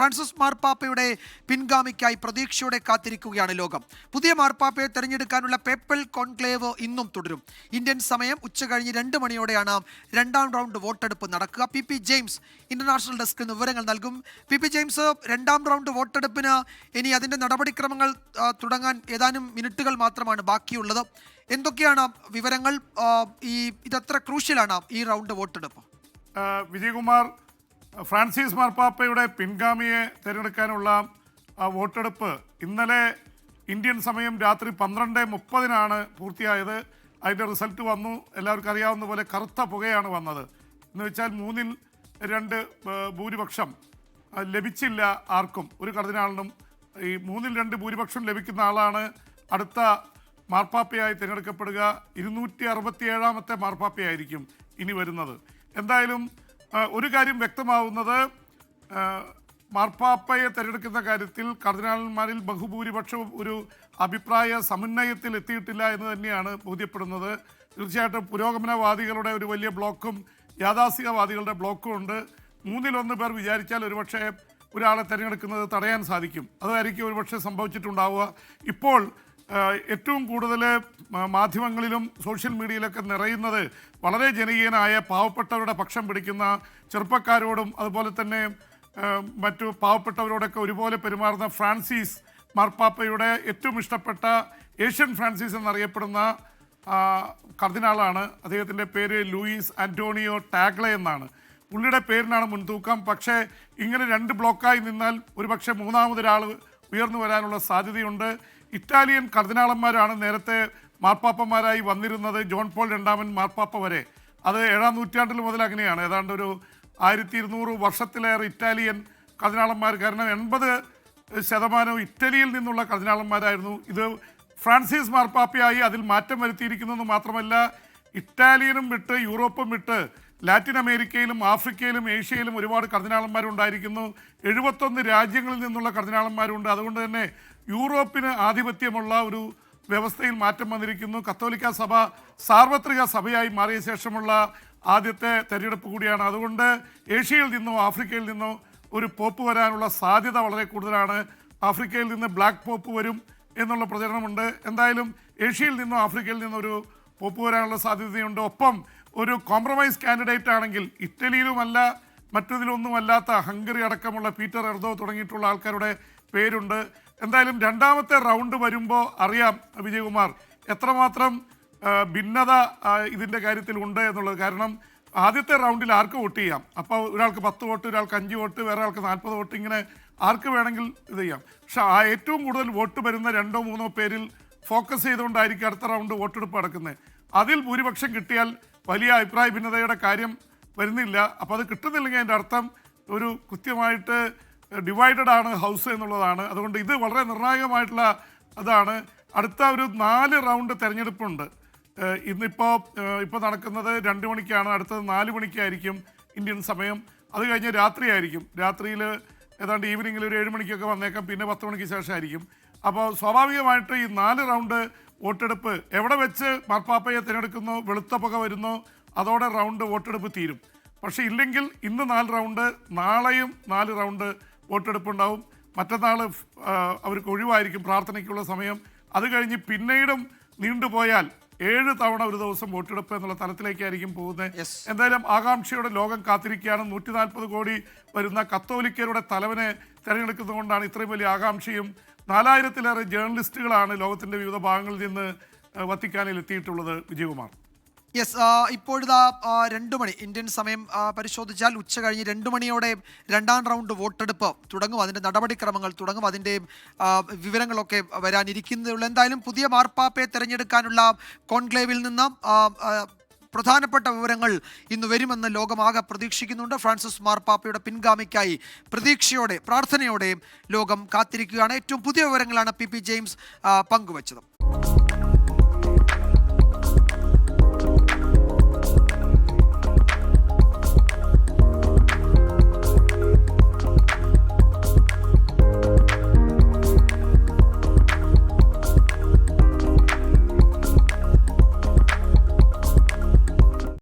Francis മാർപ്പാപ്പയുടെ പിൻഗാമിക്കായി പ്രതീക്ഷയോടെ കാത്തിരിക്കുകയാണ് ലോകം. പുതിയ മാർപ്പാപ്പയെ തെരഞ്ഞെടുക്കാനുള്ള പേപ്പൽ കോൺക്ലേവ് ഇന്നും തുടരും. ഇന്ത്യൻ സമയം ഉച്ചകഴിഞ്ഞ് 2 മണിയോടെയാണ് രണ്ടാം റൗണ്ട് വോട്ടെടുപ്പ് നടക്കുക. പി ജെയിംസ് ഇന്റർനാഷണൽ ഡെസ്കിൽ നിന്ന് വിവരങ്ങൾ നൽകും. പി ജെയിംസ്, രണ്ടാം റൗണ്ട് വോട്ടെടുപ്പിന് ഇനി അതിന്റെ നടപടിക്രമങ്ങൾ തുടങ്ങാൻ ഏതാനും മിനിറ്റുകൾ മാത്രമാണ് ബാക്കിയുള്ളത്. എന്തൊക്കെയാണ് വിവരങ്ങൾ? ഇതെത്ര ക്രൂഷ്യലാണ് ഈ റൗണ്ട് വോട്ടെടുപ്പ്? വിജയകുമാർ, ഫ്രാൻസിസ് മാർപ്പാപ്പയുടെ പിൻഗാമിയെ തിരഞ്ഞെടുക്കാനുള്ള വോട്ടെടുപ്പ് ഇന്നലെ ഇന്ത്യൻ സമയം രാത്രി 12:30 പൂർത്തിയായത്. അതിൻ്റെ റിസൾട്ട് വന്നു. എല്ലാവർക്കും അറിയാവുന്ന പോലെ കറുത്ത പുകയാണ് വന്നത്. എന്ന് വെച്ചാൽ 3-2 ഭൂരിപക്ഷം ലഭിച്ചില്ല ആർക്കും, ഒരു കർദിനാളിനും. ഈ 3-2 ഭൂരിപക്ഷം ലഭിക്കുന്ന ആളാണ് അടുത്ത മാർപ്പാപ്പയായി തിരഞ്ഞെടുക്കപ്പെടുക. 267ാമത്തെ മാർപ്പാപ്പയായിരിക്കും ഇനി വരുന്നത്. എന്തായാലും ഒരു കാര്യം വ്യക്തമാവുന്നത്, മാർപ്പാപ്പയെ തിരഞ്ഞെടുക്കുന്ന കാര്യത്തിൽ കർദിനാളന്മാരിൽ ബഹുഭൂരിപക്ഷവും ഒരു അഭിപ്രായ സമന്വയത്തിൽ എത്തിയിട്ടില്ല എന്ന് തന്നെയാണ് ബോധ്യപ്പെടുന്നത്. തീർച്ചയായിട്ടും പുരോഗമനവാദികളുടെ ഒരു വലിയ ബ്ലോക്കും യാഥാസ്ഥികവാദികളുടെ ബ്ലോക്കും ഉണ്ട്. 1/3 പേർ വിചാരിച്ചാൽ ഒരുപക്ഷെ ഒരാളെ തിരഞ്ഞെടുക്കുന്നത് തടയാൻ സാധിക്കും. അതായിരിക്കും ഒരുപക്ഷെ സംഭവിച്ചിട്ടുണ്ടാവുക. ഇപ്പോൾ ഏറ്റവും കൂടുതൽ മാധ്യമങ്ങളിലും സോഷ്യൽ മീഡിയയിലൊക്കെ നിറയുന്നത് വളരെ ജനകീയനായ പാവപ്പെട്ടവരുടെ പക്ഷം പിടിക്കുന്ന ചെറുപ്പക്കാരോടും അതുപോലെ തന്നെ മറ്റു പാവപ്പെട്ടവരോടൊക്കെ ഒരുപോലെ പെരുമാറുന്ന ഫ്രാൻസിസ് മാർപ്പാപ്പയുടെ ഏറ്റവും ഇഷ്ടപ്പെട്ട ഏഷ്യൻ ഫ്രാൻസിസ് എന്നറിയപ്പെടുന്ന കർദിനാളാണ്. അദ്ദേഹത്തിൻ്റെ പേര് ലൂയിസ് ആൻ്റോണിയോ ടാഗ്ലെ എന്നാണ്. പുള്ളിയുടെ പേരിനാണ് മുൻതൂക്കം. പക്ഷേ ഇങ്ങനെ 2 ബ്ലോക്കായി നിന്നാൽ ഒരുപക്ഷെ മൂന്നാമതൊരാൾ ഉയർന്നു വരാനുള്ള സാധ്യതയുണ്ട്. ഇറ്റാലിയൻ കർദിനാളന്മാരാണ് നേരത്തെ മാർപ്പാപ്പന്മാരായി വന്നിരുന്നത്, ജോൺ പോൾ 2 മാർപ്പാപ്പ വരെ. അത് 7ാം നൂറ്റാണ്ടിൽ മുതൽ അങ്ങനെയാണ്. ഏതാണ്ട് ഒരു 1200 വർഷത്തിലേറെ ഇറ്റാലിയൻ കർദിനാളന്മാർ, കാരണം 80% ഇറ്റലിയിൽ നിന്നുള്ള കർദിനാളന്മാരായിരുന്നു. ഇത് ഫ്രാൻസിസ് മാർപ്പാപ്പയായി അതിൽ മാറ്റം വരുത്തിയിരിക്കുന്നു മാത്രമല്ല, ഇറ്റാലിയനും വിട്ട് യൂറോപ്പും വിട്ട് ലാറ്റിൻ അമേരിക്കയിലും ആഫ്രിക്കയിലും ഏഷ്യയിലും ഒരുപാട് കർദിനാളന്മാരുണ്ടായിരിക്കുന്നു. 71 രാജ്യങ്ങളിൽ നിന്നുള്ള കർദിനാളന്മാരുണ്ട്. അതുകൊണ്ട് തന്നെ യൂറോപ്പിന് ആധിപത്യമുള്ള ഒരു വ്യവസ്ഥയിൽ മാറ്റം വന്നിരിക്കുന്നു. കത്തോലിക്ക സഭ സാർവത്രിക സഭയായി മാറിയ ശേഷമുള്ള ആദ്യത്തെ തെരഞ്ഞെടുപ്പ് കൂടിയാണ്. അതുകൊണ്ട് ഏഷ്യയിൽ നിന്നോ ആഫ്രിക്കയിൽ നിന്നോ ഒരു പോപ്പ് വരാനുള്ള സാധ്യത വളരെ കൂടുതലാണ്. ആഫ്രിക്കയിൽ നിന്ന് ബ്ലാക്ക് പോപ്പ് വരും എന്നുള്ള പ്രചരണമുണ്ട്. എന്തായാലും ഏഷ്യയിൽ നിന്നോ ആഫ്രിക്കയിൽ നിന്നോ ഒരു പോപ്പ് വരാനുള്ള സാധ്യതയുണ്ട്. ഒപ്പം ഒരു കോംപ്രമൈസ് കാൻഡിഡേറ്റ് ആണെങ്കിൽ ഇറ്റലിയിലുമല്ല മറ്റതിലൊന്നുമല്ലാത്ത ഹംഗറി അടക്കമുള്ള പീറ്റർ എർദോ തുടങ്ങിയിട്ടുള്ള ആൾക്കാരുടെ പേരുണ്ട്. എന്തായാലും രണ്ടാമത്തെ റൗണ്ട് വരുമ്പോൾ അറിയാം വിജയകുമാർ, എത്രമാത്രം ഭിന്നത ഇതിൻ്റെ കാര്യത്തിൽ ഉണ്ട് എന്നുള്ളത്. കാരണം ആദ്യത്തെ റൗണ്ടിൽ ആർക്ക് വോട്ട് ചെയ്യാം, അപ്പോൾ ഒരാൾക്ക് 10 വോട്ട്, ഒരാൾക്ക് 5 വോട്ട്, വേറെ ആൾക്ക് 40 വോട്ട്, ഇങ്ങനെ ആർക്ക് വേണമെങ്കിൽ ഇത് ചെയ്യാം. പക്ഷെ ഏറ്റവും കൂടുതൽ വോട്ട് വരുന്ന 2-3 പേരിൽ ഫോക്കസ് ചെയ്തുകൊണ്ടായിരിക്കും അടുത്ത റൗണ്ട് വോട്ടെടുപ്പ് നടക്കുന്നത്. അതിൽ ഭൂരിപക്ഷം കിട്ടിയാൽ വലിയ അഭിപ്രായ ഭിന്നതയുടെ കാര്യം വരുന്നില്ല. അപ്പോൾ അത് കിട്ടുന്നില്ലെങ്കിൽ അതിൻ്റെ അർത്ഥം ഒരു കൃത്യമായിട്ട് ഡിവൈഡഡ് ആണ് ഹൗസ് എന്നുള്ളതാണ്. അതുകൊണ്ട് ഇത് വളരെ നിർണായകമായിട്ടുള്ള അതാണ്. അടുത്ത ഒരു 4 റൗണ്ട് തെരഞ്ഞെടുപ്പുണ്ട്. ഇപ്പോൾ നടക്കുന്നത് 2 മണിക്കാണ്. അടുത്തത് 4 മണിക്കായിരിക്കും ഇന്ത്യൻ സമയം. അത് കഴിഞ്ഞ് രാത്രിയായിരിക്കും. രാത്രിയിൽ ഏതാണ്ട് ഈവനിങ്ങിൽ ഒരു 7 മണിക്കൊക്കെ വന്നേക്കാം. പിന്നെ 10 മണിക്ക് ശേഷമായിരിക്കും. അപ്പോൾ സ്വാഭാവികമായിട്ട് ഈ 4 റൗണ്ട് വോട്ടെടുപ്പ് എവിടെ വെച്ച് മാർപ്പാപ്പയെ തിരഞ്ഞെടുക്കുന്നോ, വെളുത്ത പുക വരുന്നോ, അതോടെ റൗണ്ട് വോട്ടെടുപ്പ് തീരും. പക്ഷേ ഇല്ലെങ്കിൽ ഇന്ന് 4 റൗണ്ട്, നാളെയും 4 റൗണ്ട് വോട്ടെടുപ്പ് ഉണ്ടാവും. മറ്റന്നാൾ അവർക്ക് ഒഴിവായിരിക്കും പ്രാർത്ഥനയ്ക്കുള്ള സമയം. അത് കഴിഞ്ഞ് പിന്നീടും നീണ്ടുപോയാൽ 7 തവണ ഒരു ദിവസം വോട്ടെടുപ്പ് എന്നുള്ള തലത്തിലേക്കായിരിക്കും പോകുന്നത്. എന്തായാലും ആകാംക്ഷയുടെ ലോകം കാത്തിരിക്കുകയാണ്. 140 കോടി വരുന്ന കത്തോലിക്കരുടെ തലവനെ തിരഞ്ഞെടുക്കുന്നതുകൊണ്ടാണ് ഇത്രയും വലിയ ആകാംക്ഷയും. 4000-ലേറെ ജേർണലിസ്റ്റുകളാണ് ലോകത്തിൻ്റെ വിവിധ ഭാഗങ്ങളിൽ നിന്ന് വത്തിക്കാനിൽ എത്തിയിട്ടുള്ളത്. വിജയകുമാർ, ഇപ്പോഴിതാ 2 മണി ഇന്ത്യൻ സമയം പരിശോധിച്ചാൽ ഉച്ചകഴിഞ്ഞ് 2 മണിയോടെ രണ്ടാം റൗണ്ട് വോട്ടെടുപ്പ് തുടങ്ങും. അതിൻ്റെ നടപടിക്രമങ്ങൾ തുടങ്ങും. അതിൻ്റെ വിവരങ്ങളൊക്കെ വരാനിരിക്കുന്നതുള്ളൂ. എന്തായാലും പുതിയ മാർപ്പാപ്പയെ തിരഞ്ഞെടുക്കാനുള്ള കോൺക്ലേവിൽ നിന്ന് പ്രധാനപ്പെട്ട വിവരങ്ങൾ ഇന്ന് വരുമെന്ന് ലോകമാകെ പ്രതീക്ഷിക്കുന്നുണ്ട്. ഫ്രാൻസിസ് മാർപ്പാപ്പയുടെ പിൻഗാമിക്കായി പ്രതീക്ഷയോടെ, പ്രാർത്ഥനയോടെ ലോകം കാത്തിരിക്കുകയാണ്. ഏറ്റവും പുതിയ വിവരങ്ങളാണ് പി ജെയിംസ് പങ്കുവച്ചത്.